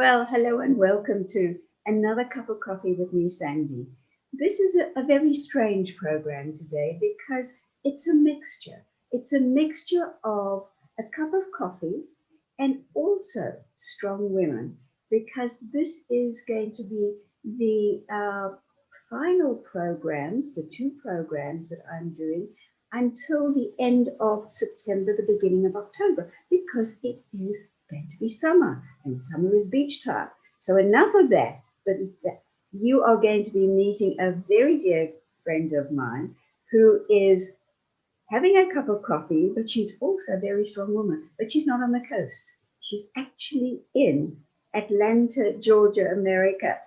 Well, hello and welcome to another cup of coffee with me, Sandy. This is a very strange program today because it's a mixture. It's a mixture of a cup of coffee and also strong women, because this is going to be the final programs, the two programs that I'm doing until the end of September, the beginning of October, because it is going to be summer and summer is beach time. So enough of that, but you are going to be meeting a very dear friend of mine who is having a cup of coffee, but she's also a very strong woman, but she's not on the coast. She's actually in Atlanta, Georgia, America,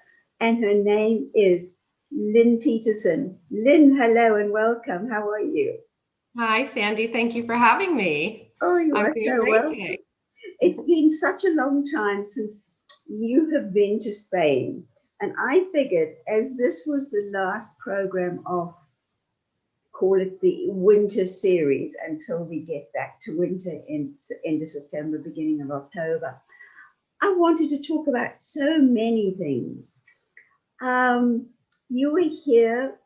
and her name is Lynn Peterson. Lynn, hello and welcome. How are you? Hi, Sandy. Thank you for having me. Oh, you I'm are doing so great welcome. today. It's been such a long time since you have been to Spain. And I figured, as this was the last program of, call it the winter series until we get back to winter in end of September, beginning of October, I wanted to talk about so many things. You were here,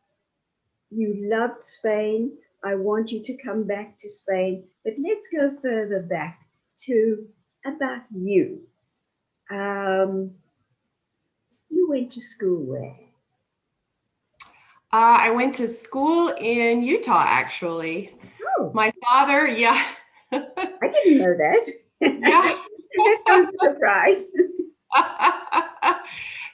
you loved Spain. I want you to come back to Spain, but let's go further back to about you. You went to school where? I went to school in Utah, actually. Oh, My father, yeah. I didn't know that. Yeah. That comes as a surprise.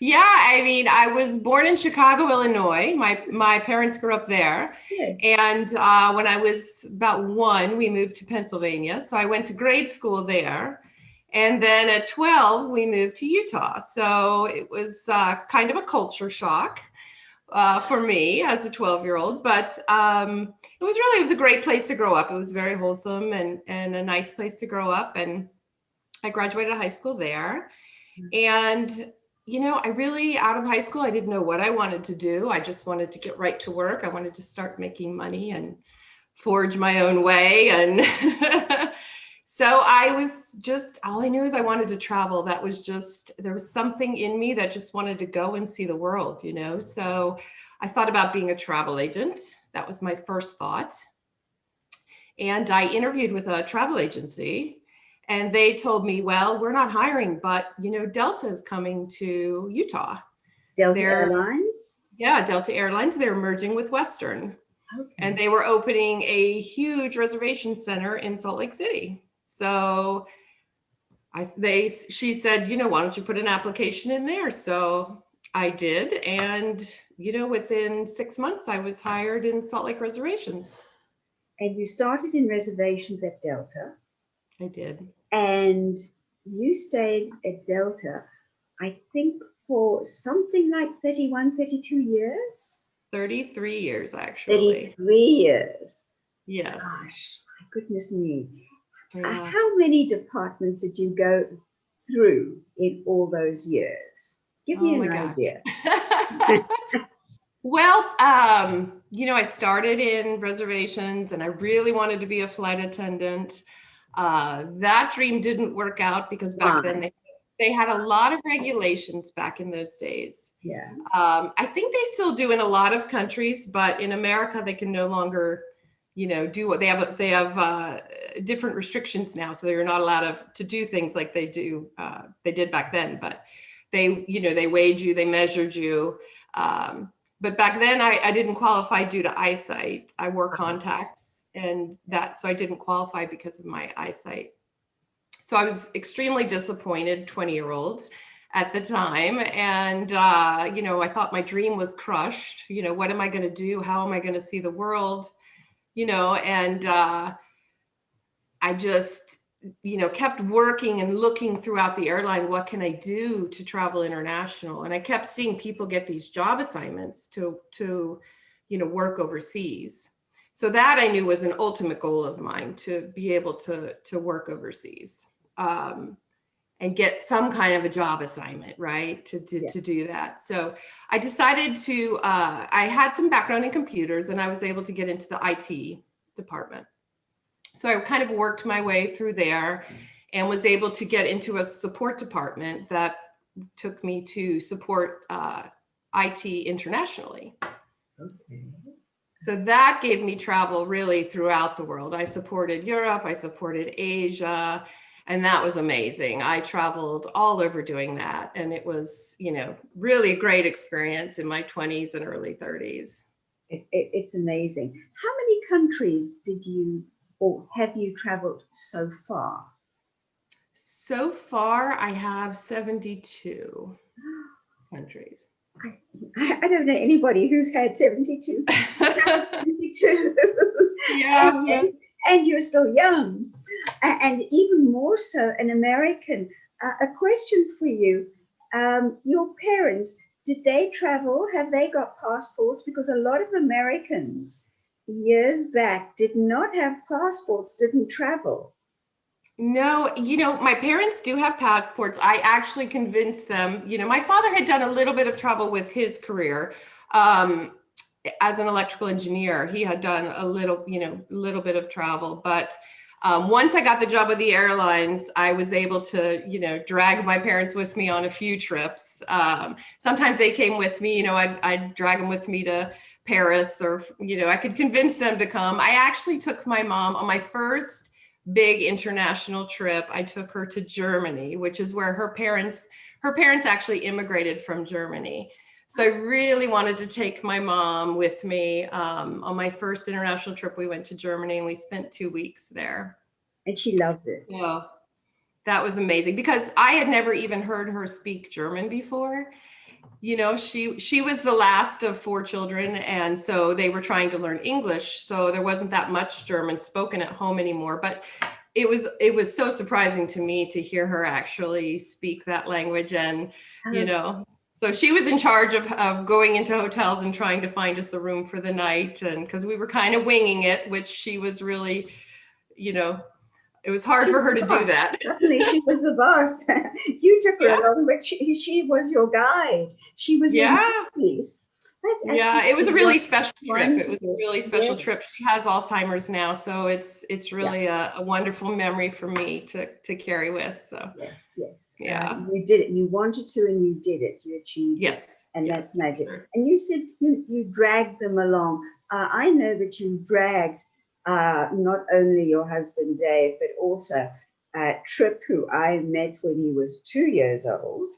Yeah, I mean, I was born in Chicago, Illinois. My parents grew up there. Yeah. And when I was about 1, we moved to Pennsylvania. So I went to grade school there. And then at 12, we moved to Utah. So it was kind of a culture shock for me as a 12-year-old. But it was a great place to grow up. It was very wholesome and a nice place to grow up. And I graduated high school there. And I really, out of high school, I didn't know what I wanted to do. I just wanted to get right to work. I wanted to start making money and forge my own way. And so all I knew is I wanted to travel. There was something in me that just wanted to go and see the world, So I thought about being a travel agent. That was my first thought. And I interviewed with a travel agency. And they told me, well, we're not hiring, but, Delta is coming to Utah. Delta Airlines? Yeah, Delta Airlines. They're merging with Western. Okay. And they were opening a huge reservation center in Salt Lake City. So she said, why don't you put an application in there? So I did. And, within 6 months, I was hired in Salt Lake reservations. And you started in reservations at Delta. I did. And you stayed at Delta, I think, for something like 31, 32 years? 33 years, actually. 33 years. Yes. Gosh, my goodness me. Yeah. How many departments did you go through in all those years? Give me an idea. Well, I started in reservations and I really wanted to be a flight attendant. That dream didn't work out because back then they had a lot of regulations back in those days. Yeah. I think they still do in a lot of countries, but in America they can no longer, do what they have different restrictions now. So they're not allowed to do things like they did back then, but they weighed you, they measured you. But back then I didn't qualify due to eyesight. I wore contacts so I didn't qualify because of my eyesight. So I was extremely disappointed, 20-year-old at the time. And, I thought my dream was crushed. What am I going to do? How am I going to see the world? And I just, kept working and looking throughout the airline. What can I do to travel international? And I kept seeing people get these job assignments to work overseas. So that I knew was an ultimate goal of mine, to be able to work overseas and get some kind of a job assignment, right? To do that. So I decided I had some background in computers and I was able to get into the IT department. So I kind of worked my way through there and was able to get into a support department that took me to support IT internationally. Okay. So that gave me travel really throughout the world. I supported Europe, I supported Asia, and that was amazing. I traveled all over doing that. And it was, really a great experience in my 20s and early 30s. It's amazing. How many countries did you or have you traveled so far? So far, I have 72 countries. I don't know anybody who's had 72. 72. Yeah. And you're still young. And even more so, an American. A question for you. Your parents, did they travel? Have they got passports? Because a lot of Americans years back did not have passports, didn't travel. No, my parents do have passports. I actually convinced them, my father had done a little bit of travel with his career. As an electrical engineer, he had done a little bit of travel, but once I got the job with the airlines, I was able to, drag my parents with me on a few trips. Sometimes they came with me, I'd drag them with me to Paris, or, I could convince them to come. I actually took my mom on my first big international trip. I took her to Germany, which is where her parents actually immigrated from Germany. So I really wanted to take my mom with me. On my first international trip, we went to Germany and we spent 2 weeks there. And she loved it. Yeah, that was amazing because I had never even heard her speak German before. She was the last of 4 children, and so they were trying to learn English. So there wasn't that much German spoken at home anymore. But it was so surprising to me to hear her actually speak that language, and so she was in charge of going into hotels and trying to find us a room for the night, and because we were kind of winging it, which she was really, it was hard for her to do that. Suddenly she was the boss. You took her along, but she was your guide. She was your piece. It was a really special trip. It was a really special trip. She has Alzheimer's now, so it's really a wonderful memory for me to carry with. So yes. You did it. You wanted to, and you did it. You achieved it. And that's magic. Sure. And you said you dragged them along. I know that you dragged not only your husband Dave, but also Trip, who I met when he was 2 years old,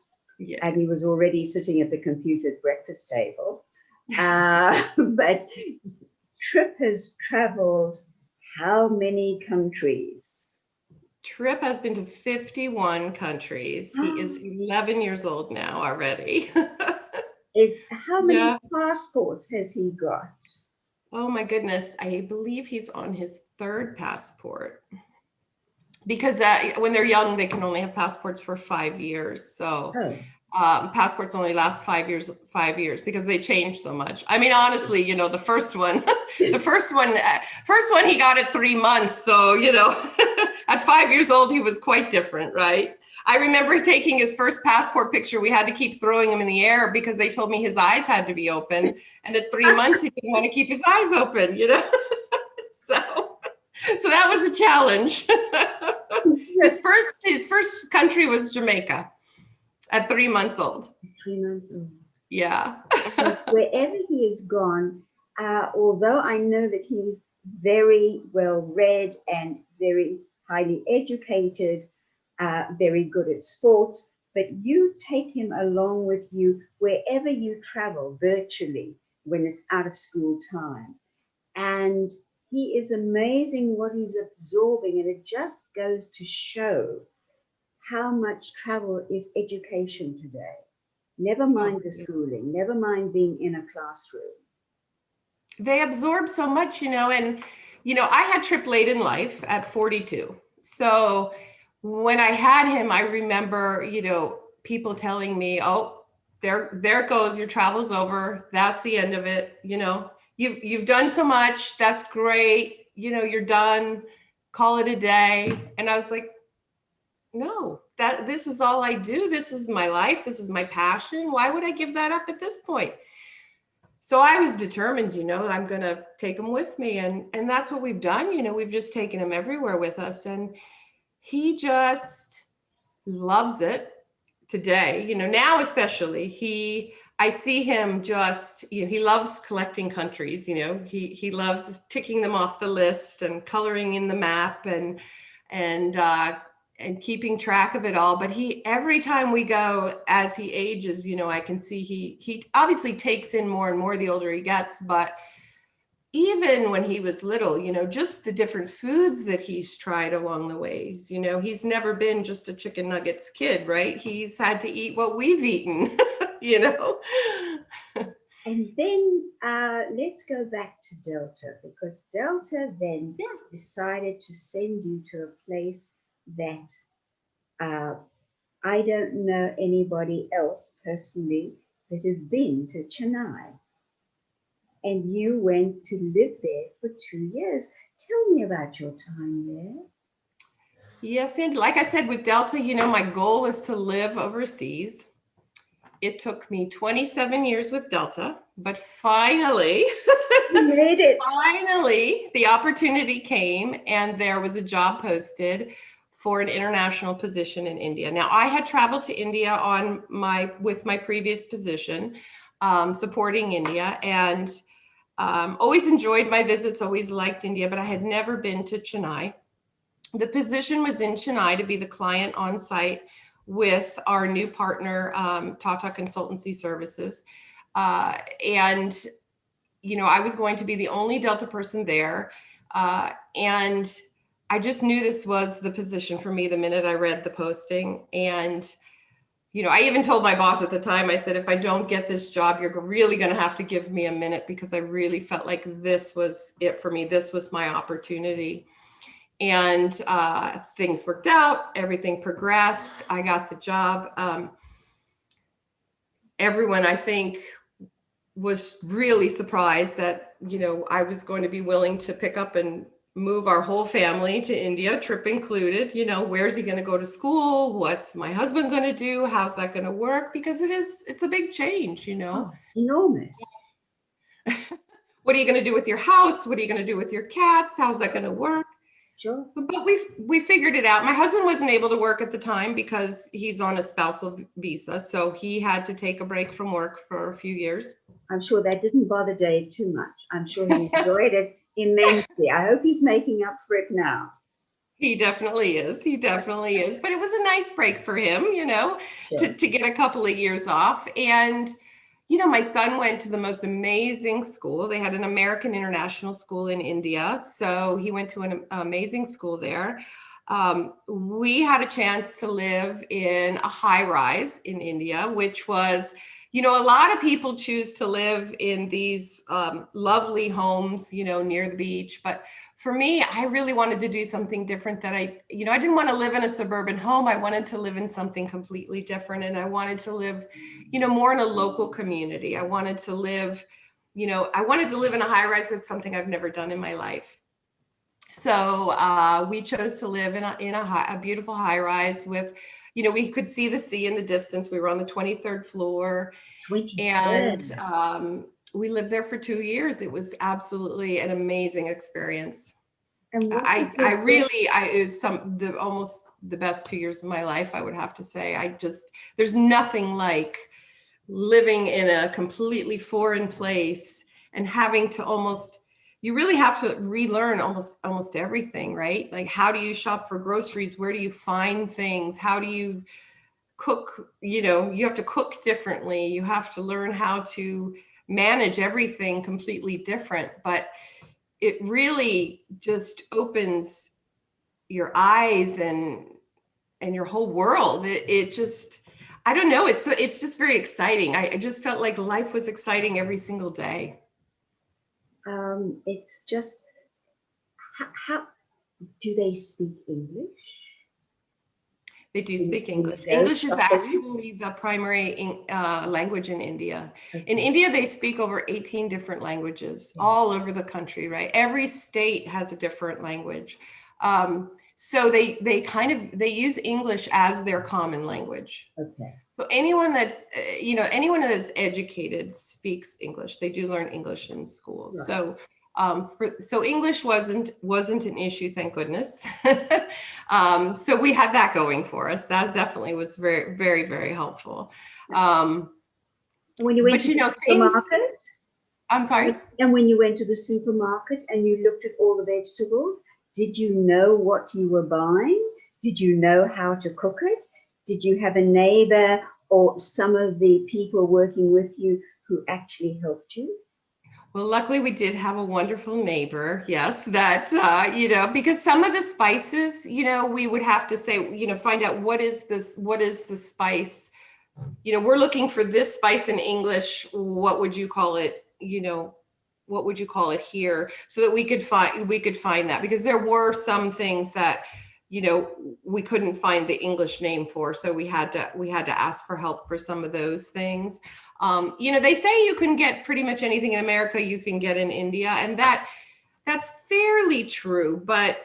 and he was already sitting at the computer breakfast table. But Trip has traveled how many countries? Trip has been to 51 countries. He is 11 years old now already. How many passports has he got? Oh my goodness. I believe he's on his 3rd passport. Because when they're young, they can only have passports for 5 years. So passports only last 5 years because they change so much. I mean, honestly, the first one he got at 3 months. So, at 5 years old, he was quite different, right? I remember taking his first passport picture. We had to keep throwing him in the air because they told me his eyes had to be open. And at 3 months, he didn't want to keep his eyes open, So that was a challenge. His first country was Jamaica at 3 months old. 3 months old. Yeah. Wherever he has gone, although I know that he's very well read and very highly educated, very good at sports, but you take him along with you wherever you travel virtually when it's out of school time. And he is amazing what he's absorbing, and it just goes to show how much travel is education today. Never mind the schooling, never mind being in a classroom. They absorb so much, and, I had Trip late in life at 42. So when I had him, I remember, people telling me, oh, there it goes, your travel's over. That's the end of it. You've done so much. That's great. You're done. Call it a day. And I was like, no, this is all I do. This is my life. This is my passion. Why would I give that up at this point? So I was determined, I'm going to take him with me. And that's what we've done. We've just taken him everywhere with us. And he just loves it. today, now especially, I see him just, he loves collecting countries, he loves ticking them off the list and coloring in the map and keeping track of it all. But every time we go, as he ages, I can see he obviously takes in more and more the older he gets, but even when he was little, just the different foods that he's tried along the ways, he's never been just a chicken nuggets kid, right? He's had to eat what we've eaten, And then let's go back to Delta, because Delta then decided to send you to a place that I don't know anybody else personally that has been to Chennai. And you went to live there for 2 years. Tell me about your time there. Yes, and like I said, with Delta, my goal was to live overseas. It took me 27 years with Delta, but finally, you made it. Finally, the opportunity came, and there was a job posted for an international position in India. Now, I had traveled to India with my previous position, supporting India, and always enjoyed my visits, always liked India, but I had never been to Chennai. The position was in Chennai to be the client on site with our new partner, Tata Consultancy Services. And, I was going to be the only Delta person there. And I just knew this was the position for me the minute I read the posting. And, I even told my boss at the time, I said, if I don't get this job, you're really going to have to give me a minute, because I really felt like this was it for me. This was my opportunity. And things worked out, everything progressed. I got the job. Everyone, I think, was really surprised that, I was going to be willing to pick up and move our whole family to India, trip included. Where's he going to go to school? What's my husband going to do? How's that going to work? Because it's a big change, Oh, enormous. What are you going to do with your house? What are you going to do with your cats? How's that going to work? Sure. But we figured it out. My husband wasn't able to work at the time because he's on a spousal visa. So he had to take a break from work for a few years. I'm sure that didn't bother Dave too much. I'm sure he enjoyed it immensely. I hope he's making up for it now. He definitely is. He definitely is. But it was a nice break for him, Sure. to get a couple of years off. And my son went to the most amazing school. They had an American international school in India. So he went to an amazing school there. We had a chance to live in a high rise in India, which was, a lot of people choose to live in these lovely homes, near the beach. But for me, I really wanted to do something different that I didn't want to live in a suburban home. I wanted to live in something completely different. And I wanted to live, more in a local community. I wanted to live in a high rise. That's something I've never done in my life. So we chose to live in a beautiful high rise with, we could see the sea in the distance. We were on the 23rd floor. 23rd. And we lived there for 2 years. It was absolutely an amazing experience. And it was almost the best 2 years of my life, I would have to say. There's nothing like living in a completely foreign place and having to you really have to relearn almost everything, right? Like, how do you shop for groceries? Where do you find things? How do you cook? You have to cook differently. You have to learn how to manage everything completely different. But it really just opens your eyes and your whole world. It just, I don't know. It's just very exciting. I just felt like life was exciting every single day. It's just, how do they speak English? They do speak English. English is actually the primary language in India. Okay. In India, they speak over 18 different languages all over the country, right? Every state has a different language. So they use English as their common language. Okay. So anyone that's educated speaks English. They do learn English in schools. Right. So So English wasn't an issue, thank goodness. So we had that going for us. That definitely was very, very, very helpful. When you went But to you the know, things, supermarket, I'm sorry. and when you went to the supermarket and you looked at all the vegetables, did you know what you were buying? Did you know how to cook it? Did you have a neighbor or some of the people working with you who actually helped you? Well, luckily we did have a wonderful neighbor. Yes, that, you know, because some of the spices, you know, we would have to say, you know, find out what is the spice, you know, we're looking for this spice in English. What would you call it? You know, what would you call it here? So that we could find that, because there were some things that, you know, we couldn't find the English name for. So we had to ask for help for some of those things. You know, they say you can get pretty much anything in America you can get in India, and that's fairly true, but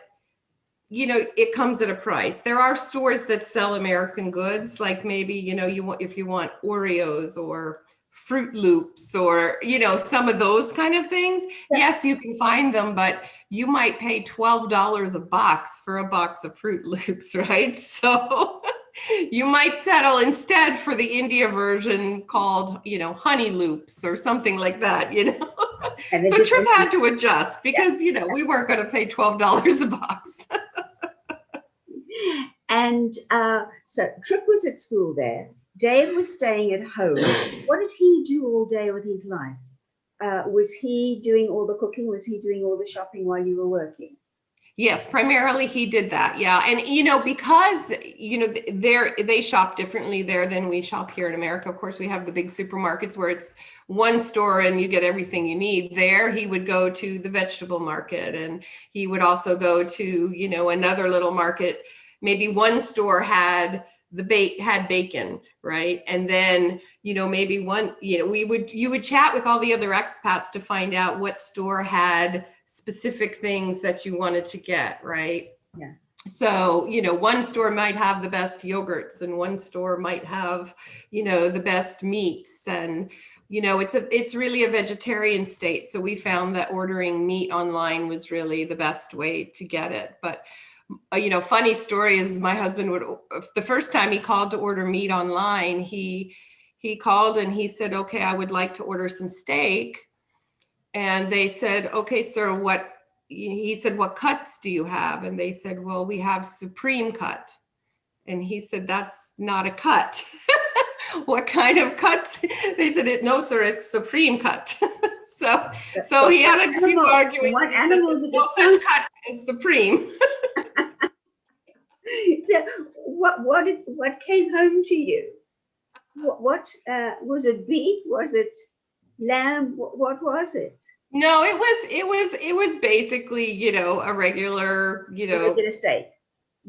you know, it comes at a price. There are stores that sell American goods, like maybe, you know, if you want Oreos or Fruit Loops or, you know, some of those kind of things. Yes, you can find them, but you might pay $12 a box for a box of Fruit Loops, right? So you might settle instead for the India version called, you know, Honey Loops or something like that, you know. So Trip had to adjust because, you know, we weren't going to pay $12 a box. And so Trip was at school there. Dave was staying at home. What did he do all day with his life? Was he doing all the cooking? Was he doing all the shopping while you were working? Yes, primarily he did that. Yeah. And, you know, because, you know, they shop differently there than we shop here in America. Of course, we have the big supermarkets where it's one store and you get everything you need. There, he would go to the vegetable market, and he would also go to, you know, another little market. Maybe one store had bacon, right? And then, you know, maybe one, you know, you would chat with all the other expats to find out what store had specific things that you wanted to get, right? Yeah. So, you know, one store might have the best yogurts and one store might have, you know, the best meats. And, you know, it's really a vegetarian state. So we found that ordering meat online was really the best way to get it. But you know, funny story is my husband the first time he called to order meat online, he called and he said, okay, I would like to order some steak. And they said, okay, sir, he said, what cuts do you have? And they said, well, we have supreme cut. And he said, that's not a cut. What kind of cuts? They said, no, sir, it's supreme cut. So he had a few arguments. What animal did no such cut as supreme. So what came home to you? What was it? Beef? Was it lamb? What was it? No, it was basically, you know, a regular, you know,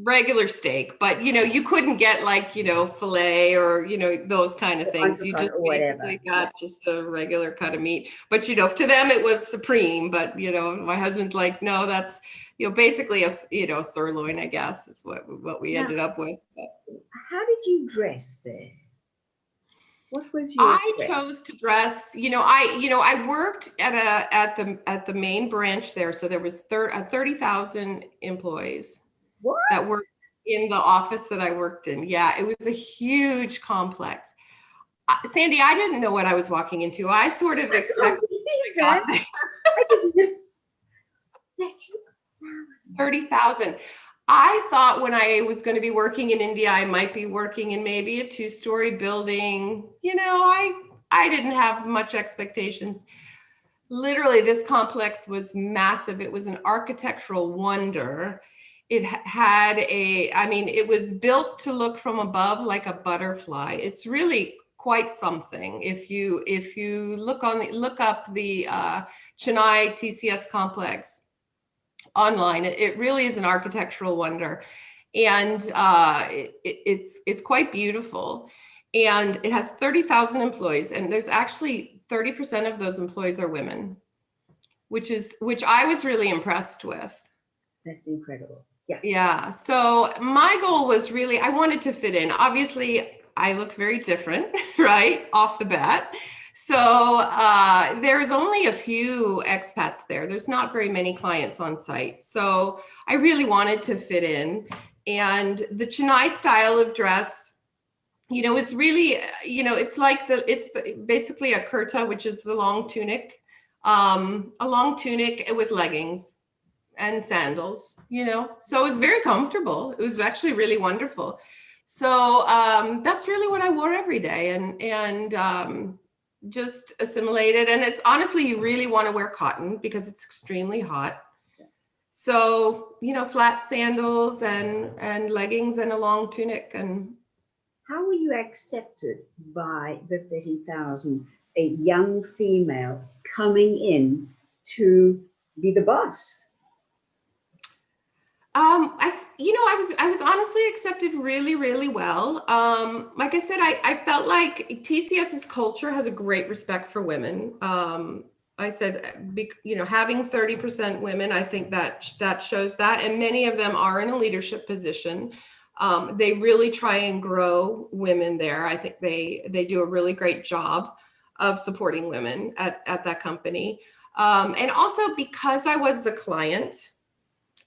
regular steak, but you know, you couldn't get like, you know, filet or, you know, those kind of things. You just basically got just a regular cut of meat. But you know, to them it was supreme. But you know, my husband's like, no, that's, you know, basically a, you know, sirloin, I guess is what we ended up with. How did you dress there? What was your I chose to dress, you know, I worked at the main branch there. So there was 30,000 employees that worked in the office that I worked in. Yeah, it was a huge complex. Sandy, I didn't know what I was walking into. I sort of expected I got there. 30,000. I thought when I was going to be working in India, I might be working in maybe a 2-story building. You know, I didn't have much expectations. Literally, this complex was massive. It was an architectural wonder. It had it was built to look from above like a butterfly. It's really quite something. If you look up the Chennai TCS complex online, it really is an architectural wonder, and it's quite beautiful. And it has 30,000 employees, and there's actually 30% of those employees are women, which I was really impressed with. That's incredible. Yeah. So my goal was really, I wanted to fit in. Obviously, I look very different, right, off the bat. So, there's only a few expats there. There's not very many clients on site. So I really wanted to fit in. And the Chennai style of dress, it's really, it's basically a kurta, which is the long tunic, a long tunic with leggings and sandals, so it was very comfortable. It was actually really wonderful. So that's really what I wore every day, and just assimilated. And it's honestly, you really want to wear cotton because it's extremely hot. So, flat sandals and leggings and a long tunic. And how were you accepted by the 30,000, a young female coming in to be the boss? I was honestly accepted really, really well. Like I said, I felt like TCS's culture has a great respect for women. I said, having 30% women, I think that shows that, and many of them are in a leadership position. They really try and grow women there. I think they do a really great job of supporting women at that company. And also because I was the client,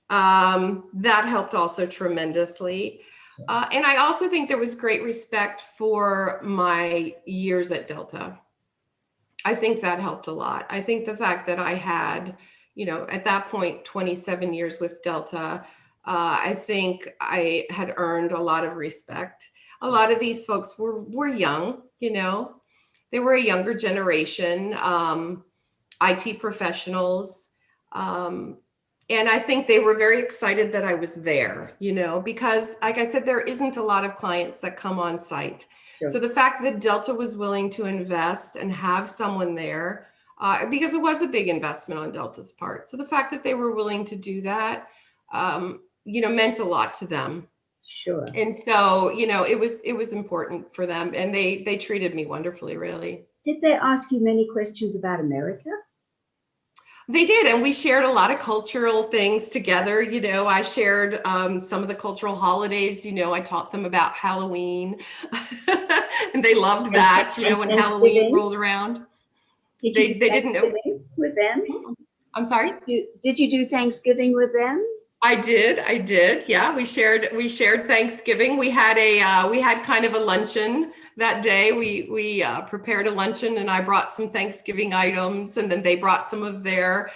that helped also tremendously. And I also think there was great respect for my years at Delta. I think that helped a lot. I think the fact that I had, at that point, 27 years with Delta, I think I had earned a lot of respect. A lot of these folks were young, they were a younger generation, IT professionals. And I think they were very excited that I was there, because like I said, there isn't a lot of clients that come on site. Sure. So the fact that Delta was willing to invest and have someone there, because it was a big investment on Delta's part. So the fact that they were willing to do that, meant a lot to them. Sure. And so, it was important for them, and they treated me wonderfully, really. Did they ask you many questions about America? They did, and we shared a lot of cultural things together. I shared some of the cultural holidays. I taught them about Halloween, and they loved that. When Halloween rolled around, they didn't know with them. I'm sorry. Did you do Thanksgiving with them? I did. Yeah, we shared Thanksgiving. We had kind of a luncheon that day. We prepared a luncheon, and I brought some Thanksgiving items, and then they brought some of their,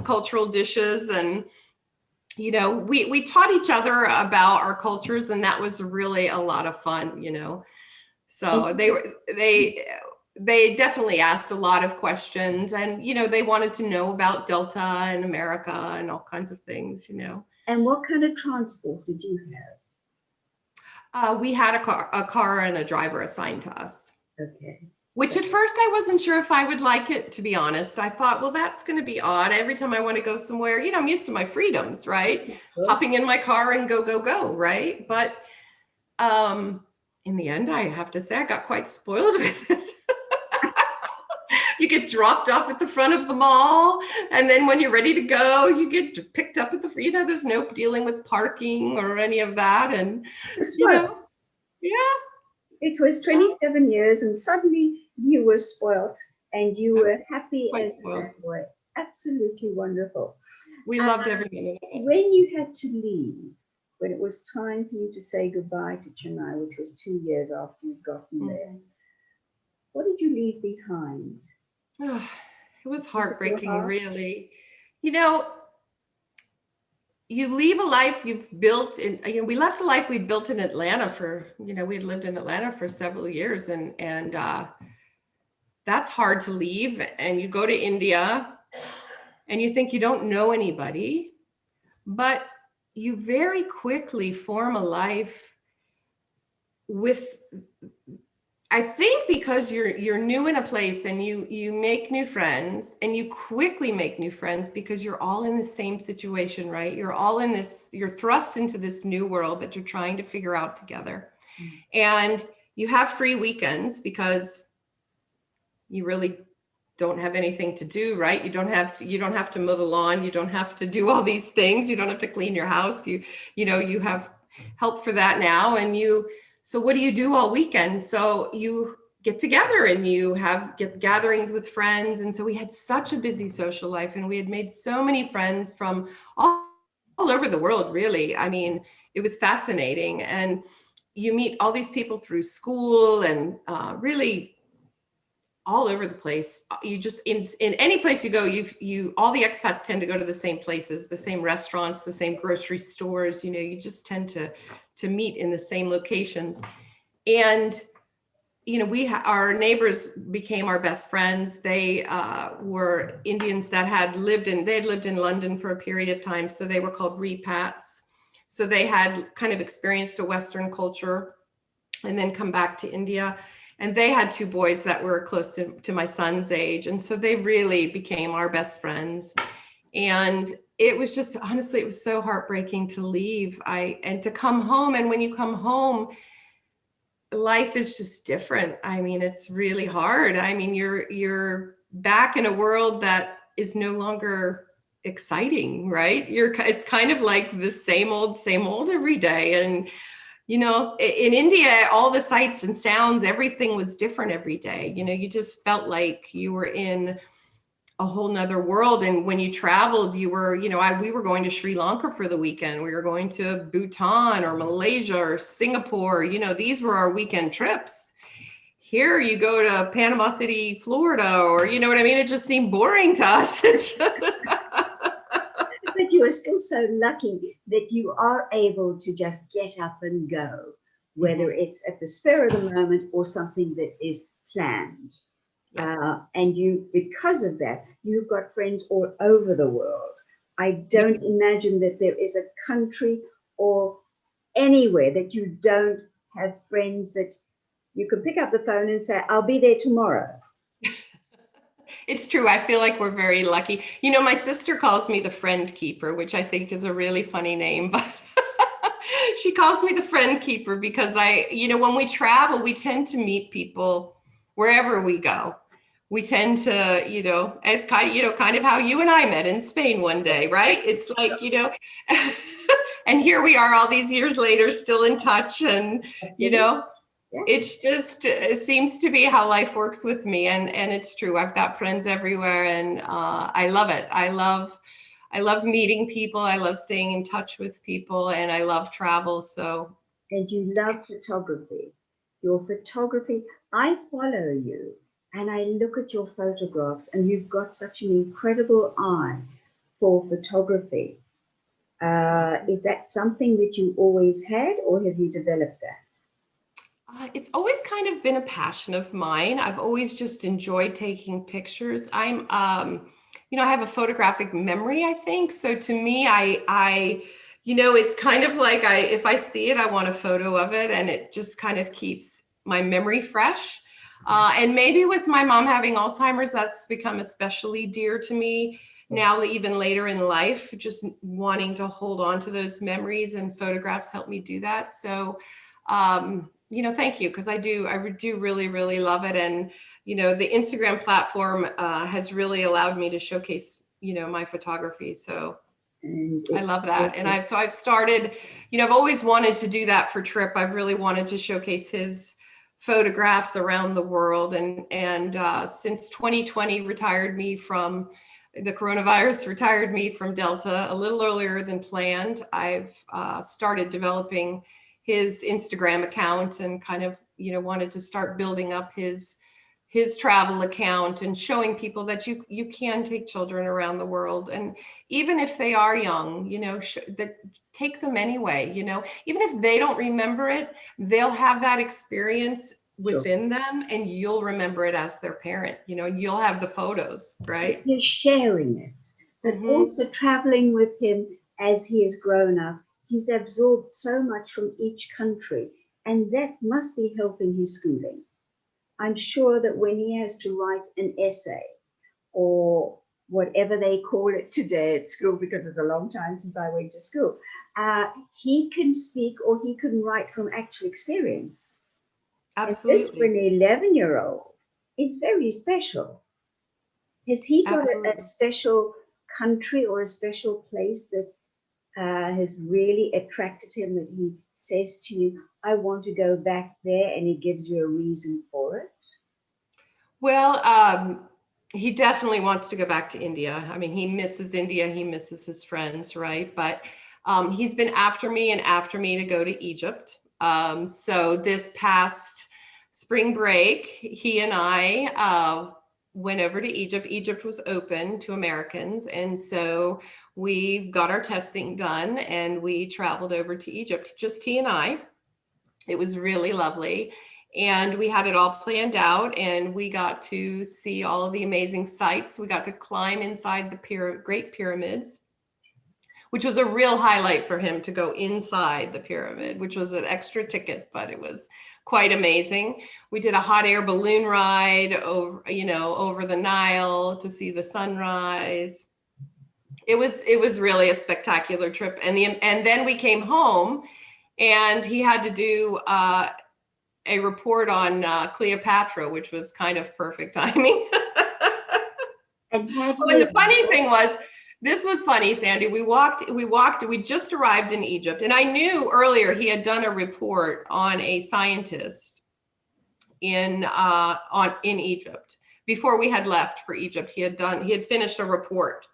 cultural dishes, and we taught each other about our cultures, and that was really a lot of fun. So they definitely asked a lot of questions, and they wanted to know about Delta and America and all kinds of things. And what kind of transport did you have? We had a car and a driver assigned to us. Okay. Which at first I wasn't sure if I would like it, to be honest. I thought, well, that's going to be odd. Every time I want to go somewhere, I'm used to my freedoms, right? Sure. Hopping in my car and go, right? But in the end, I have to say I got quite spoiled with it. You get dropped off at the front of the mall, and then when you're ready to go, you get picked up at the, there's no dealing with parking or any of that. And, yeah. It was 27 years, and suddenly you were spoiled, and you were happy as that way. Absolutely wonderful. We loved every minute of it. When you had to leave, when it was time for you to say goodbye to Chennai, which was 2 years after you'd gotten there, what did you leave behind? Oh, it was heartbreaking, really. You leave a life you've built in, we left a life we'd built in Atlanta for, we'd lived in Atlanta for several years, and that's hard to leave. And you go to India and you think you don't know anybody, but you very quickly form a life with, I think, because you're new in a place, and you make new friends, and you quickly make new friends because you're all in the same situation, right? You're all in this, you're thrust into this new world that you're trying to figure out together. And you have free weekends because you really don't have anything to do, right? You don't have to mow the lawn. You don't have to do all these things. You don't have to clean your house. You have help for that now. And so what do you do all weekend? So you get together and you get gatherings with friends. And so we had such a busy social life, and we had made so many friends from all over the world, really. I mean, it was fascinating. And you meet all these people through school, and really all over the place. You just, in any place you go, you all the expats tend to go to the same places, the same restaurants, the same grocery stores. You know, you just tend to meet in the same locations. And you know, our neighbors became our best friends. They were Indians that they had lived in London for a period of time, so they were called repats. So they had kind of experienced a Western culture and then come back to India. And they had two boys that were close to my son's age. And so they really became our best friends. And it was just, honestly, it was so heartbreaking to leave and to come home. And when you come home, life is just different. I mean, it's really hard. I mean, you're back in a world that is no longer exciting, right? It's kind of like the same old every day. And you know, in India, all the sights and sounds, everything was different every day. You know, you just felt like you were in a whole nother world. And when you traveled, you were, you know, we were going to Sri Lanka for the weekend. We were going to Bhutan or Malaysia or Singapore. You know, these were our weekend trips. Here you go to Panama City, Florida, or, you know what I mean? It just seemed boring to us. But you are still so lucky that you are able to just get up and go, whether it's at the spur of the moment or something that is planned. Yes. And you, because of that, you've got friends all over the world. I don't imagine that there is a country or anywhere that you don't have friends that you can pick up the phone and say, I'll be there tomorrow. It's true. I feel like we're very lucky. You know, my sister calls me the friend keeper, which I think is a really funny name, but she calls me the friend keeper because you know, when we travel, we tend to meet people wherever we go. We tend to, you know, as kind of how you and I met in Spain one day, right? It's like, you know, and here we are all these years later, still in touch. And, you know, it's just, it seems to be how life works with me. And it's true. I've got friends everywhere, and I love it. I love meeting people. I love staying in touch with people, and I love travel. So. And you love photography. Your photography, I follow you and I look at your photographs, and you've got such an incredible eye for photography. Is that something that you always had, or have you developed that? It's always kind of been a passion of mine. I've always just enjoyed taking pictures. You know, I have a photographic memory, I think. So to me, you know, it's kind of like if I see it, I want a photo of it, and it just kind of keeps my memory fresh. And maybe with my mom having Alzheimer's, that's become especially dear to me now, even later in life, just wanting to hold on to those memories, and photographs help me do that. So, you know, thank you, because I do really, really love it. And, you know, the Instagram platform has really allowed me to showcase, you know, my photography. So I love that. And I've started, you know, I've always wanted to do that for Trip. I've really wanted to showcase his photographs around the world. And since 2020 the coronavirus retired me from Delta a little earlier than planned, I've started developing his Instagram account, and kind of, you know, wanted to start building up his travel account and showing people that you can take children around the world. And even if they are young, you know, that take them anyway, you know, even if they don't remember it, they'll have that experience within them, and you'll remember it as their parent, you know, and you'll have the photos, right? You're sharing it, but also traveling with him as he has grown up. He's absorbed so much from each country, and that must be helping his schooling. I'm sure that when he has to write an essay, or whatever they call it today at school, because it's a long time since I went to school, he can speak or he can write from actual experience. Absolutely. And this for an 11-year-old is very special. Has he got a special country or a special place that has really attracted him, that he says to you, I want to go back there, and he gives you a reason for it? Well, he definitely wants to go back to India. I mean, he misses India, he misses his friends, right? But he's been after me and after me to go to Egypt. So this past spring break, he and I went over to Egypt. Egypt was open to Americans. And so we got our testing done and we traveled over to Egypt, just he and I. It was really lovely. And we had it all planned out and we got to see all of the amazing sights. We got to climb inside the Great Pyramids, which was a real highlight for him to go inside the pyramid, which was an extra ticket, but it was quite amazing. We did a hot air balloon ride over, over the Nile to see the sunrise. It was really a spectacular trip. And then we came home and he had to do a report on Cleopatra, which was kind of perfect timing. And the funny thing was, this was funny, Sandy. We just arrived in Egypt, and I knew earlier he had done a report on a scientist in Egypt. Before we had left for Egypt, he had finished a report.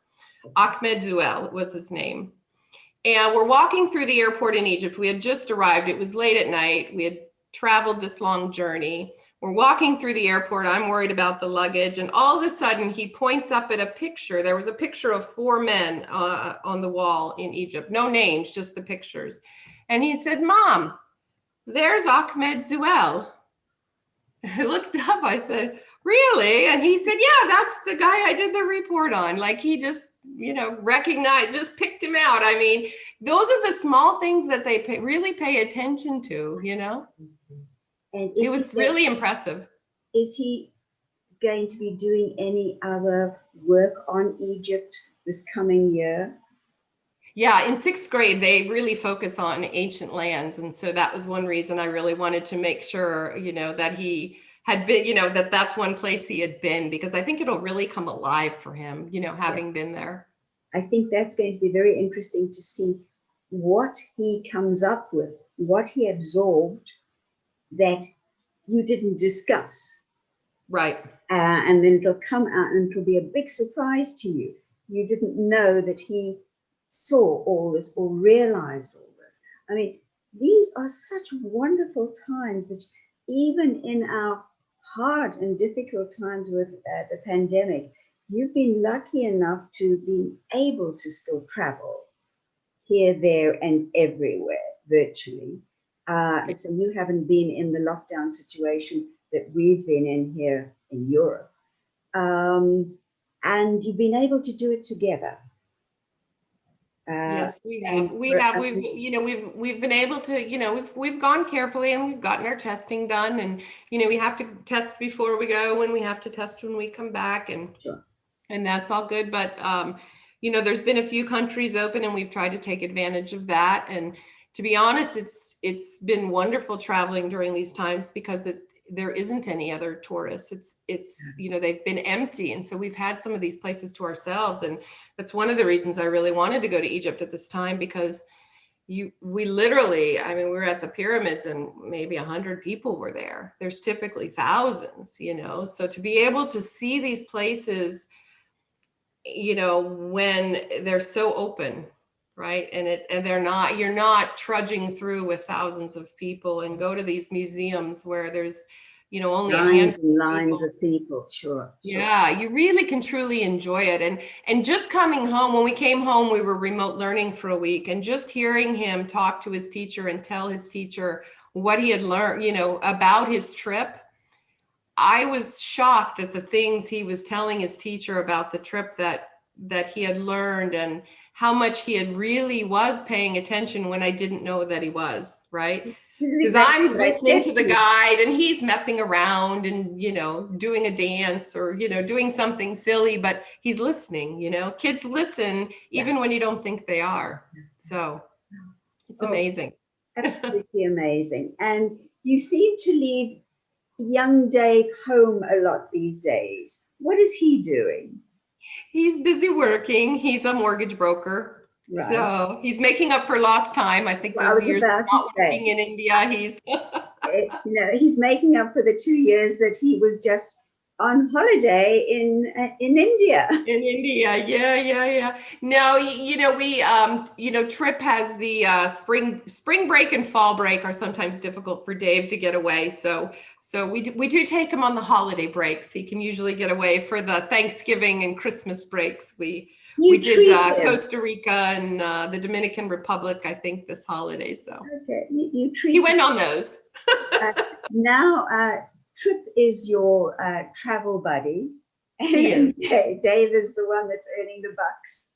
Ahmed Zuel was his name. And we're walking through the airport in Egypt. We had just arrived. It was late at night. We had traveled this long journey. We're walking through the airport. I'm worried about the luggage. And all of a sudden, he points up at a picture. There was a picture of 4 men on the wall in Egypt. No names, just the pictures. And he said, "Mom, there's Ahmed Zuel." I looked up. I said, "Really?" And he said, "Yeah, that's the guy I did the report on." Like he just, recognized, just picked him out. I mean, those are the small things that they really pay attention to, And it was really impressive. Is he going to be doing any other work on Egypt this coming year? Yeah, in 6th grade, they really focus on ancient lands. And so that was one reason I really wanted to make sure, that he had been, that's one place he had been, because I think it'll really come alive for him, having been there. I think that's going to be very interesting to see what he comes up with, what he absorbed that you didn't discuss. Right. And then it'll come out and it'll be a big surprise to you. You didn't know that he saw all this or realized all this. I mean, these are such wonderful times that even in our hard and difficult times with the pandemic, you've been lucky enough to be able to still travel here, there, and everywhere virtually. So you haven't been in the lockdown situation that we've been in here in Europe. And you've been able to do it together. Yes, we have. We've been able to, we've gone carefully and we've gotten our testing done, and we have to test before we go and we have to test when we come back, and sure. And that's all good. But there's been a few countries open and we've tried to take advantage of that. And to be honest, it's been wonderful traveling during these times because there isn't any other tourists. It's they've been empty. And so we've had some of these places to ourselves. And that's one of the reasons I really wanted to go to Egypt at this time, because we literally, we were at the pyramids and maybe 100 people were there. There's typically thousands, so to be able to see these places, when they're so open, right? And you're not trudging through with thousands of people and go to these museums where there's, only lines of people. Sure. Yeah, you really can truly enjoy it. And just coming home, when we came home, we were remote learning for a week, and just hearing him talk to his teacher and tell his teacher what he had learned, about his trip. I was shocked at the things he was telling his teacher about the trip that he had learned, and how much he had really was paying attention when I didn't know that he was, right? Because I'm listening to the guide and he's messing around and, doing a dance or, doing something silly, but he's listening, kids listen even when you don't think they are. So it's amazing. Absolutely amazing. And you seem to leave young Dave home a lot these days. What is he doing? He's busy working. He's a mortgage broker. Right. So he's making up for lost time. I think those years not working in India, he's he's making up for the 2 years that he was just on holiday in India. In India, yeah. No, we Trip has the spring break and fall break are sometimes difficult for Dave to get away. So we do take him on the holiday breaks. He can usually get away for the Thanksgiving and Christmas breaks. We did Costa Rica and the Dominican Republic, I think, this holiday. So okay, you treat. He went on those. Now, Trip is your travel buddy, and Dave is the one that's earning the bucks.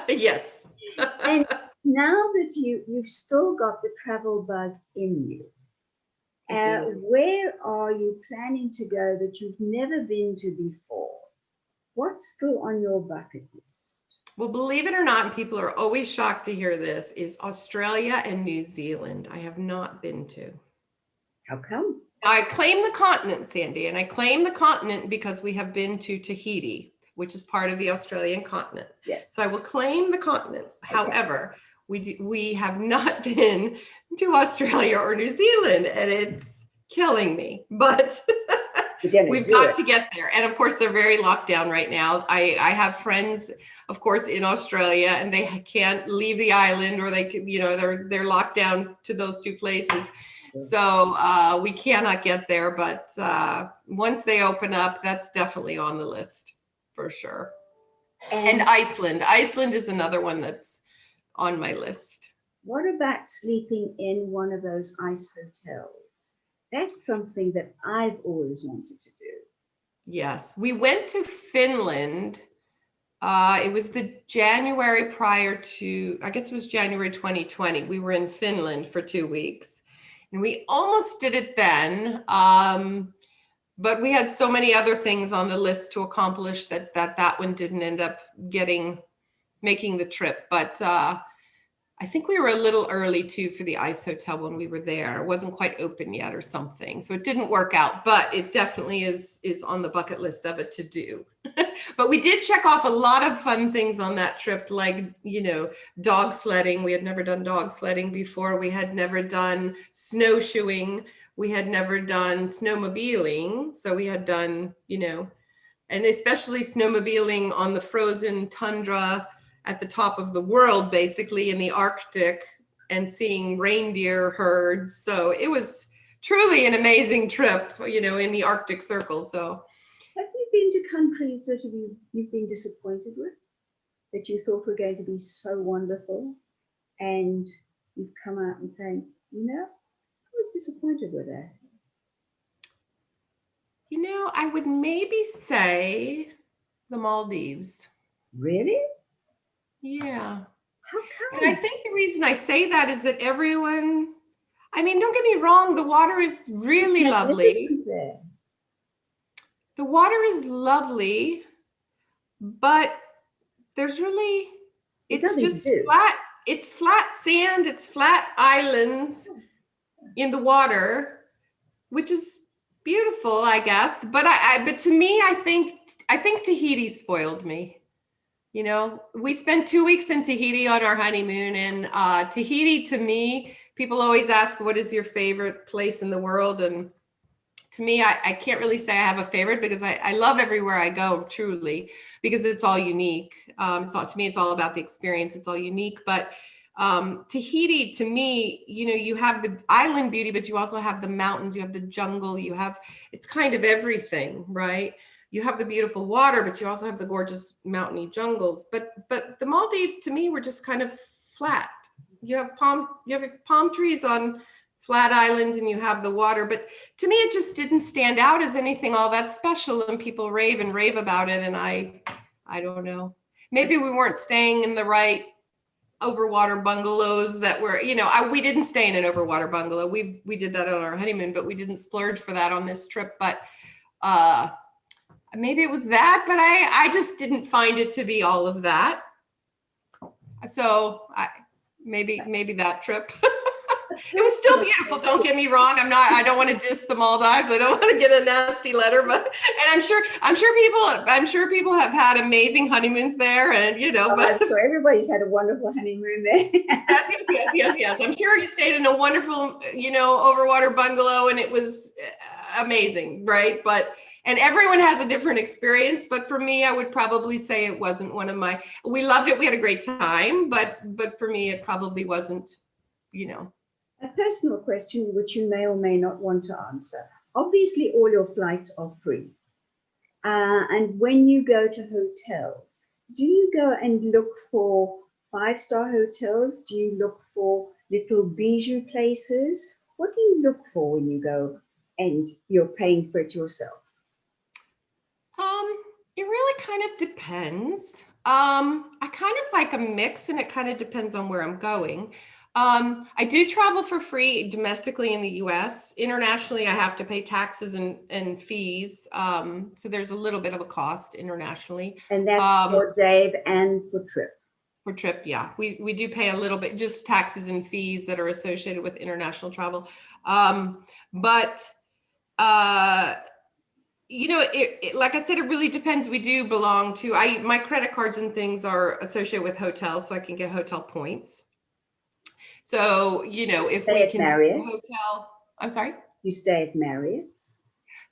Yes. And now that you've still got the travel bug in you, where are you planning to go that you've never been to before? What's still on your bucket list? Well, believe it or not, and people are always shocked to hear this, is Australia and New Zealand. I have not been to. How come? I claim the continent, Sandy, and I claim the continent because we have been to Tahiti, which is part of the Australian continent. Yes. So I will claim the continent. Okay. However, we have not been to Australia or New Zealand, and it's killing me. But we've got to get there. And of course, they're very locked down right now. I have friends, of course, in Australia, and they can't leave the island, or they're locked down to those two places. So we cannot get there, but once they open up, that's definitely on the list for sure. And Iceland. Iceland is another one that's on my list. What about sleeping in one of those ice hotels? That's something that I've always wanted to do. Yes, we went to Finland. It was the January prior to, I guess it was January 2020. We were in Finland for 2 weeks. And we almost did it then, but we had so many other things on the list to accomplish that one didn't end up making the trip. But I think we were a little early too for the ice hotel when we were there. It wasn't quite open yet or something, so it didn't work out. But it definitely is on the bucket list of it to do. But we did check off a lot of fun things on that trip, like, dog sledding. We had never done dog sledding before. We had never done snowshoeing. We had never done snowmobiling. So we had done, and especially snowmobiling on the frozen tundra at the top of the world, basically in the Arctic, and seeing reindeer herds. So it was truly an amazing trip, in the Arctic Circle. So. Have you been to countries that you've been disappointed with, that you thought were going to be so wonderful, and you've come out and saying, I was disappointed with that? I would maybe say the Maldives. Really? Yeah. How come? And I think the reason I say that is that everyone, don't get me wrong, the water is really lovely. The water is lovely, but there's really, it's just flat. It's flat sand. It's flat islands in the water, which is beautiful, I guess. But but to me, I think Tahiti spoiled me. We spent 2 weeks in Tahiti on our honeymoon, and Tahiti, to me, people always ask, what is your favorite place in the world? And to me, I can't really say I have a favorite, because I love everywhere I go, truly, because it's all unique. To me, it's all about the experience. It's all unique. But Tahiti, to me, you have the island beauty, but you also have the mountains, you have the jungle, it's kind of everything, right? You have the beautiful water, but you also have the gorgeous mountainy jungles. But the Maldives, to me, were just kind of flat. You have palm trees on flat islands, and you have the water. But to me, it just didn't stand out as anything all that special. And people rave about it. And I don't know. Maybe we weren't staying in the right overwater bungalows that were, we didn't stay in an overwater bungalow. We did that on our honeymoon, but we didn't splurge for that on this trip. But maybe it was that, but I just didn't find it to be all of that. So maybe that trip. It was still beautiful. Don't get me wrong. I don't want to diss the Maldives. I don't want to get a nasty letter, and I'm sure people have had amazing honeymoons there, and but so everybody's had a wonderful honeymoon there. Yes. I'm sure you stayed in a wonderful, overwater bungalow, and it was amazing, right? And everyone has a different experience, but for me, I would probably say it wasn't one of my, we loved it. We had a great time, but for me, it probably wasn't, you know. A personal question which you may or may not want to answer. Obviously, all your flights are free. And when you go to hotels, do you go and look for five-star hotels? Do you look for little bijou places? What do you look for when you go and you're paying for it yourself? It really kind of depends. I kind of like a mix, and it kind of depends on where I'm going. I do travel for free domestically in the US. Internationally, I have to pay taxes and fees. So there's a little bit of a cost internationally. And that's for Dave and for Trip. For Trip, yeah. We do pay a little bit, just taxes and fees that are associated with international travel. You know, like I said, it really depends. We do belong to, my credit cards and things are associated with hotels, so I can get hotel points. So, you know, if we can do a hotel, I'm sorry? You stay at Marriott's?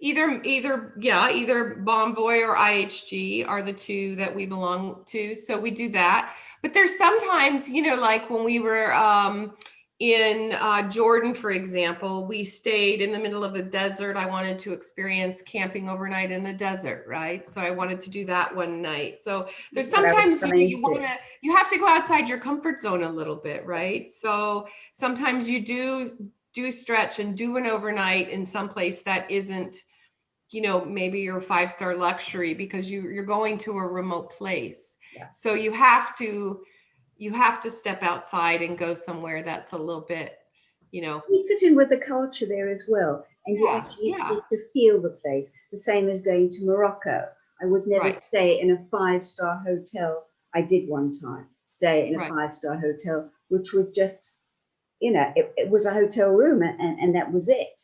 Either Bonvoy or IHG are the two that we belong to. So we do that. But there's sometimes, you know, like when we were in Jordan, for example, we stayed in the middle of the desert. I wanted to experience camping overnight in the desert, right? So I wanted to do that one night. So there's sometimes you have to go outside your comfort zone a little bit, right? So sometimes you do stretch and do an overnight in some place that isn't, you know, maybe your 5-star luxury, because you're going to a remote place. Yeah. So you have to step outside and go somewhere that's a little bit, you know. You fit in with the culture there as well. And you actually get to feel the place. The same as going to Morocco. I would never stay in a 5-star hotel. I did one time stay in a 5-star hotel, which was just, you know, it was a hotel room and that was it.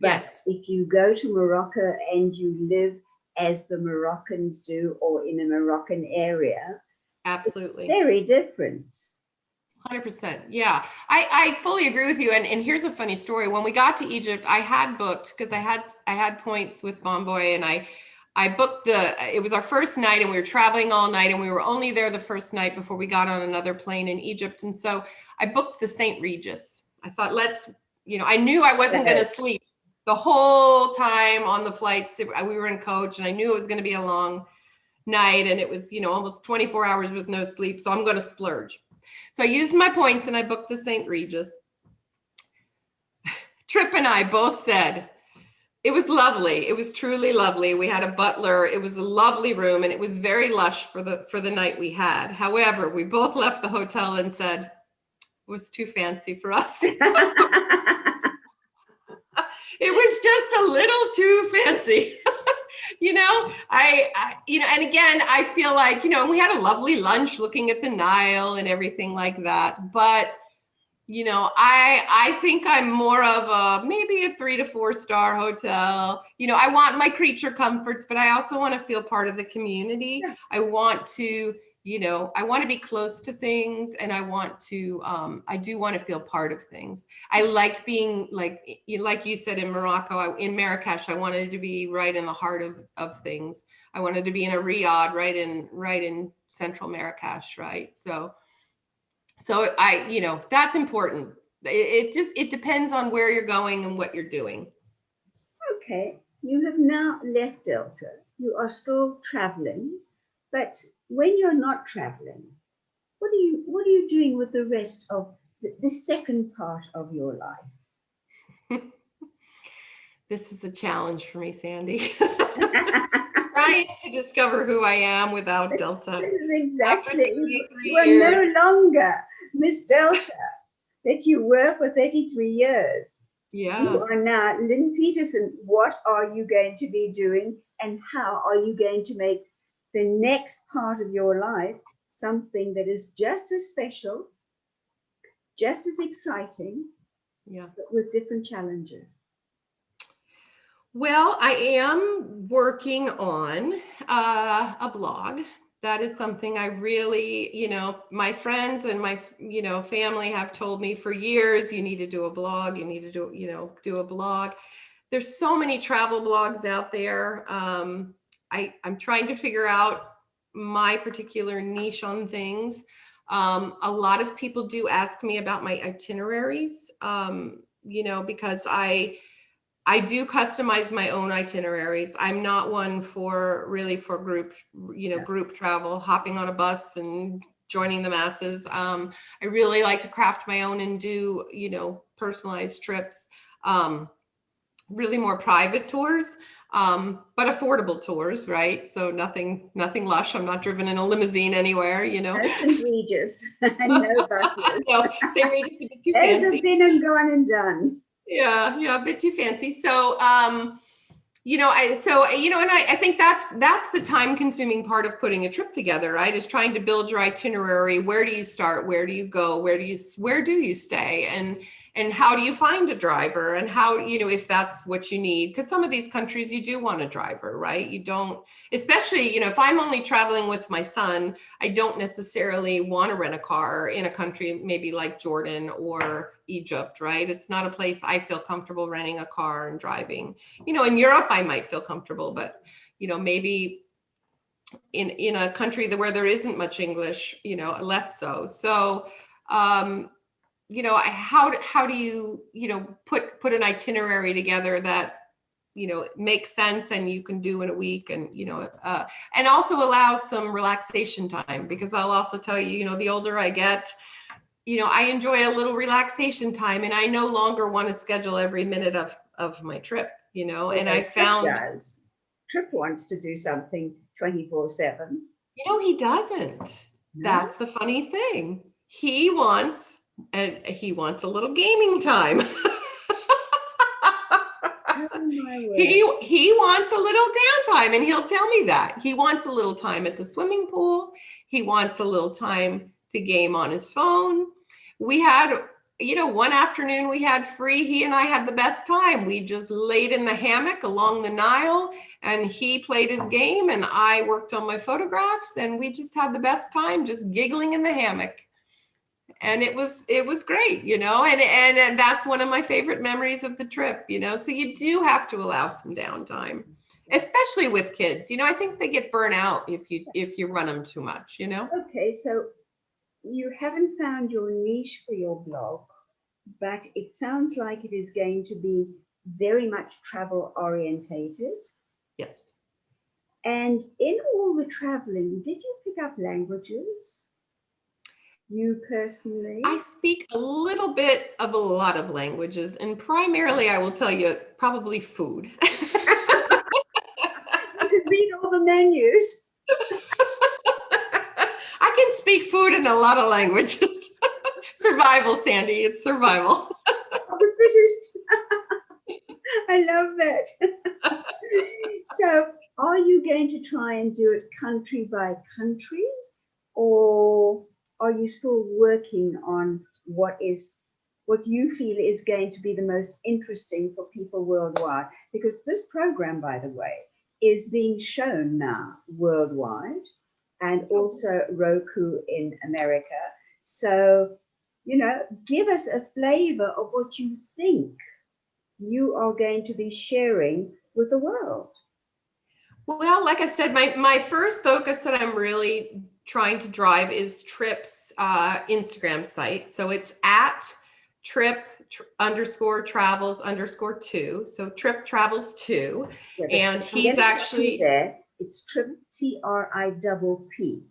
But if you go to Morocco and you live as the Moroccans do, or in a Moroccan area, absolutely, very different. 100%. Yeah, I fully agree with you. And here's a funny story. When we got to Egypt, I had booked, because I had points with Bonvoy, and I booked it was our first night, and we were traveling all night, and we were only there the first night before we got on another plane in Egypt. And so I booked the St. Regis. I thought, I knew I wasn't going to sleep the whole time on the flights. We were in coach, and I knew it was going to be a long night, and it was, you know, almost 24 hours with no sleep. So I'm going to splurge. So I used my points and I booked the St. Regis. Trip and I both said it was lovely. It was truly lovely. We had a butler. It was a lovely room, and it was very lush for the night we had. However, we both left the hotel and said it was too fancy for us. It was just a little too fancy. You know, and again, I feel like, you know, we had a lovely lunch looking at the Nile and everything like that. But, you know, I think I'm more of maybe a 3 to 4 star hotel. You know, I want my creature comforts, but I also want to feel part of the community. Yeah. I want to, you know, I want to be close to things, and I want to, I do want to feel part of things. I like being like you said in Morocco, in Marrakesh, I wanted to be right in the heart of things. I wanted to be in a riad, right in central Marrakesh, right? So you know, that's important. It depends on where you're going and what you're doing. Okay, you have now left Delta. You are still traveling, but when you're not traveling, what are you doing with the rest of the second part of your life? This is a challenge for me, Sandy. Trying to discover who I am without Delta. This is exactly. You are no longer Miss Delta that you were for 33 years. Yeah. You are now Lynn Peterson. What are you going to be doing, and how are you going to make the next part of your life something that is just as special, just as exciting, but with different challenges? Well, I am working on a blog. That is something I really, you know, my friends and my, you know, family have told me for years, you need to do a blog, you need to do a blog. there's so many travel blogs out there. I'm trying to figure out my particular niche on things. A lot of people do ask me about my itineraries, because I do customize my own itineraries. I'm not one for group, group travel, hopping on a bus and joining the masses. I really like to craft my own and do, personalized trips, really more private tours, but affordable tours, right? So nothing lush. I'm not driven in a limousine anywhere, No St. Regis, no buses. No, St. Regis is a bit too Those fancy. have been and gone and done. Yeah, a bit too fancy. So, I think that's the time consuming part of putting a trip together, right? Is trying to build your itinerary. Where do you start? Where do you go? Where do you stay? And how do you find a driver? And how, if that's what you need, because some of these countries you do want a driver, right? You don't, especially, if I'm only traveling with my son, I don't necessarily want to rent a car in a country maybe like Jordan or Egypt, right? It's not a place I feel comfortable renting a car and driving. In Europe, I might feel comfortable, but, maybe in a country where there isn't much English, less so. So, how do you, put an itinerary together that, makes sense and you can do in a week, and, and also allows some relaxation time, because I'll also tell you, the older I get, I enjoy a little relaxation time, and I no longer want to schedule every minute of my trip, and I found Trip wants to do something 24/7. He doesn't. No? That's the funny thing. He wants a little gaming time. He wants a little downtime, and he'll tell me that. He wants a little time at the swimming pool. He wants a little time to game on his phone. We had, one afternoon we had free. He and I had the best time. We just laid in the hammock along the Nile, and he played his game and I worked on my photographs, and we just had the best time just giggling in the hammock. And it was great, and that's one of my favorite memories of the trip, so you do have to allow some downtime, especially with kids. I think they get burnt out if you run them too much, Okay, so you haven't found your niche for your blog, but it sounds like it is going to be very much travel orientated. Yes. And in all the traveling, did you pick up languages? You personally? I speak a little bit of a lot of languages, and primarily, I will tell you, probably food. You could read all the menus. I can speak food in a lot of languages. Survival, Sandy, it's survival. The fittest. I love that. So, are you going to try and do it country by country, or are you still working on what you feel is going to be the most interesting for people worldwide? Because this program, by the way, is being shown now worldwide, and also Roku in America. So, give us a flavor of what you think you are going to be sharing with the world. Well, like I said, my first focus that I'm really trying to drive is Trip's Instagram site. So it's at Trip_travels_2. So Trip Travels 2. Yeah, and he's actually there. It's Trip TRIPP.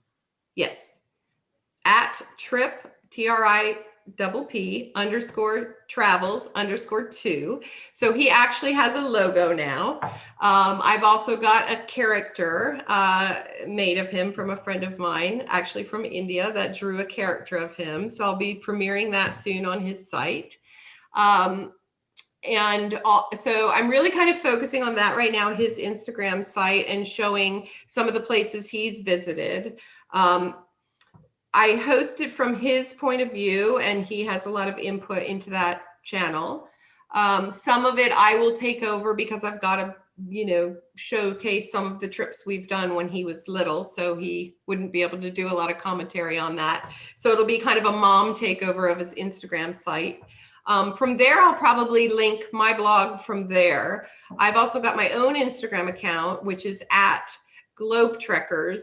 Yes. At Trip TRIPP_travels_2. So he actually has a logo now. I've also got a character made of him from a friend of mine, actually from India, that drew a character of him. So I'll be premiering that soon on his site. So I'm really kind of focusing on that right now, his Instagram site, and showing some of the places he's visited. I host it from his point of view, and he has a lot of input into that channel. Some of it I will take over because I've got to, showcase some of the trips we've done when he was little, so he wouldn't be able to do a lot of commentary on that. So it'll be kind of a mom takeover of his Instagram site. From there, I'll probably link my blog from there. I've also got my own Instagram account, which is at Globetrekkers,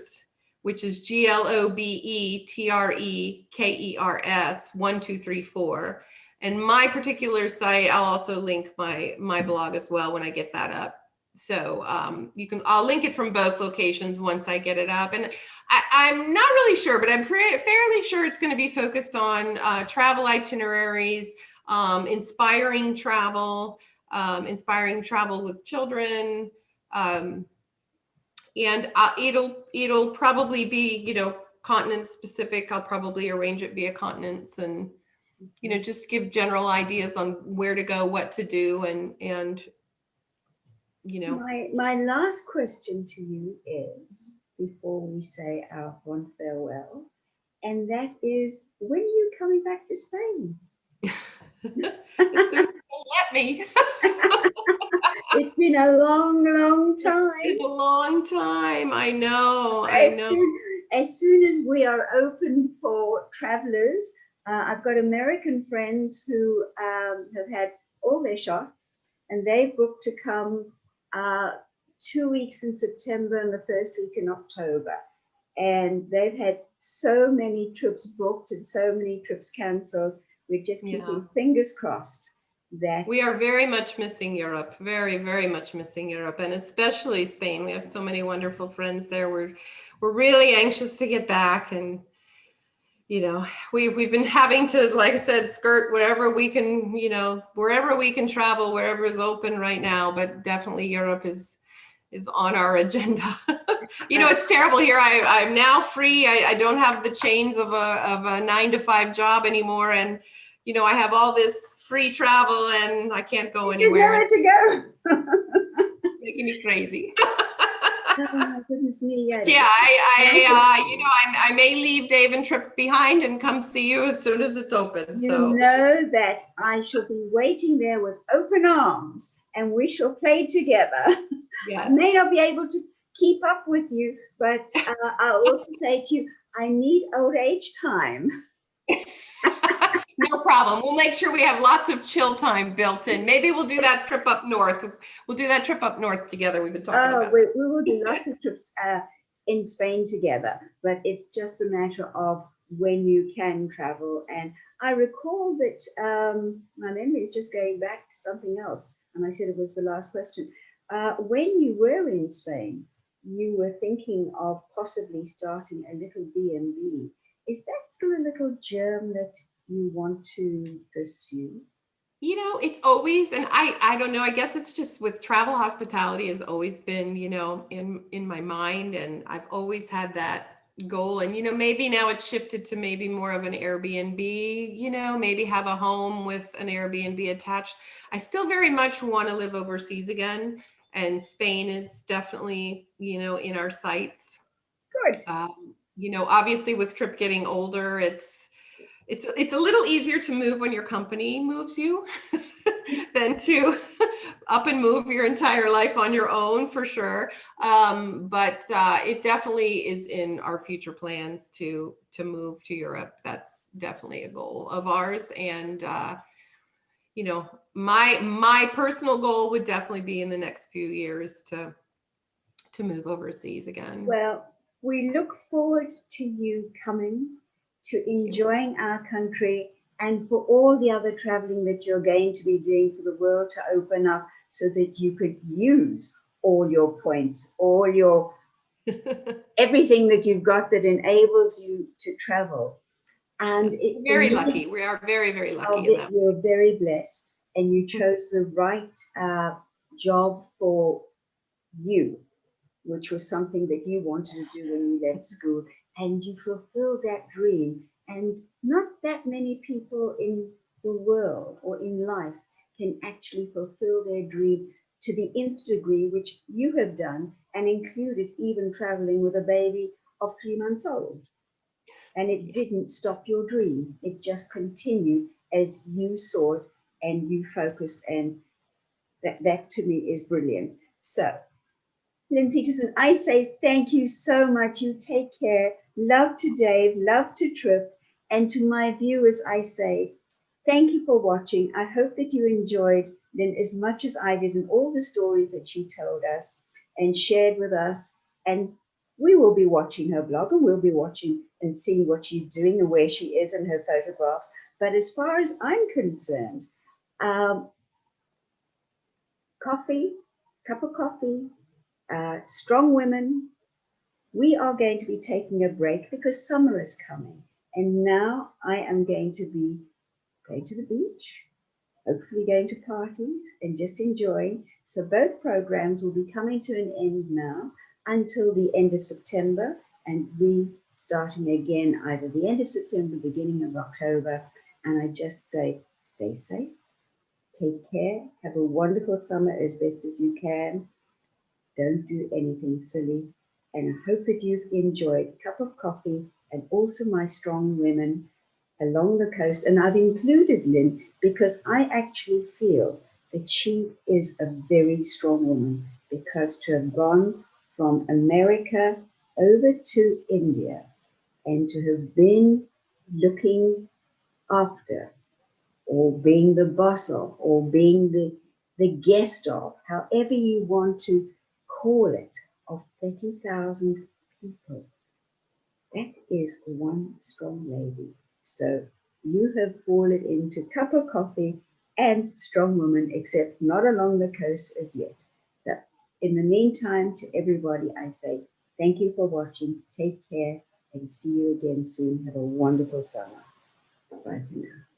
which is GLOBETREKERS 1234. And my particular site, I'll also link my blog as well when I get that up. So I'll link it from both locations once I get it up. And I'm not really sure, but I'm fairly sure it's going to be focused on travel itineraries, inspiring travel with children. And it'll probably be, continent specific. I'll probably arrange it via continents and, just give general ideas on where to go, what to do, and My last question to you is, before we say our fond farewell, and that is, when are you coming back to Spain? As soon as you'll let me. It's been a long, long time. It's been a long time. I know. As soon as we are open for travelers, I've got American friends who have had all their shots, and they've booked to come 2 weeks in September and the first week in October. And they've had so many trips booked and so many trips canceled. We're just keeping fingers crossed that we are very much missing Europe, very, very much missing Europe, and especially Spain. We have so many wonderful friends there. We're really anxious to get back, and we've been having to, like I said, skirt wherever we can, wherever we can travel, wherever is open right now. But definitely Europe is on our agenda. It's terrible here. I'm now free. I don't have the chains of a 9-to-5 job anymore, and I have all this free travel, and I can't go anywhere. Nowhere to go. Making me crazy. Oh my goodness me! Yeah, I may leave Dave and Trip behind and come see you as soon as it's open. You know that I shall be waiting there with open arms, and we shall play together. Yes. I may not be able to keep up with you, but I'll also say to you, I need old age time. No problem. We'll make sure we have lots of chill time built in. Maybe we'll do that trip up north. We'll do that trip up north together. We've been talking about. We will do lots of trips in Spain together, but it's just a matter of when you can travel. And I recall that my memory is just going back to something else, and I said it was the last question. When you were in Spain, you were thinking of possibly starting a little B&B. Is that still a little germ that you want to pursue? It's always, and I don't know, I guess it's just with travel hospitality has always been, in my mind, and I've always had that goal. And, maybe now it's shifted to maybe more of an Airbnb, maybe have a home with an Airbnb attached. I still very much want to live overseas again. And Spain is definitely, in our sights. Good. Obviously with Trip getting older, it's a little easier to move when your company moves you than to up and move your entire life on your own, for sure. But it definitely is in our future plans to move to Europe. That's definitely a goal of ours. And, my personal goal would definitely be in the next few years to move overseas again. Well, we look forward to you coming, to enjoying our country, and for all the other traveling that you're going to be doing for the world to open up so that you could use all your points, all your everything that you've got that enables you to travel. And it's very lucky. We are very, very lucky. You're very blessed, and you chose the right job for you, which was something that you wanted to do when you left school, and you fulfilled that dream. And not that many people in the world or in life can actually fulfill their dream to the nth degree, which you have done, and included even traveling with a baby of 3 months old. And it didn't stop your dream. It just continued as you saw it and you focused. And that to me is brilliant. So, Lynn Peterson, I say thank you so much. You take care. Love to Dave, love to Trip. And to my viewers, I say, Thank you for watching. I hope that you enjoyed Lynn as much as I did and all the stories that she told us and shared with us. And we will be watching her blog and we'll be watching and seeing what she's doing and where she is in her photographs. But as far as I'm concerned, coffee, cup of coffee, strong women, we are going to be taking a break because summer is coming. And now I am going to be going to the beach, hopefully going to parties and just enjoying. So both programs will be coming to an end now until the end of September, and we starting again either the end of September, beginning of October. And I just say, stay safe, take care, have a wonderful summer as best as you can. Don't do anything silly. And I hope that you've enjoyed a cup of coffee and also my strong women along the coast. And I've included Lynn because I actually feel that she is a very strong woman, because to have gone from America over to India and to have been looking after or being the boss of or being the guest of, however you want to call it, of 30,000 people. That is one strong lady. So you have fallen into cup of coffee and strong woman, except not along the coast as yet. So in the meantime, to everybody, I say thank you for watching. Take care and see you again soon. Have a wonderful summer. Bye for now.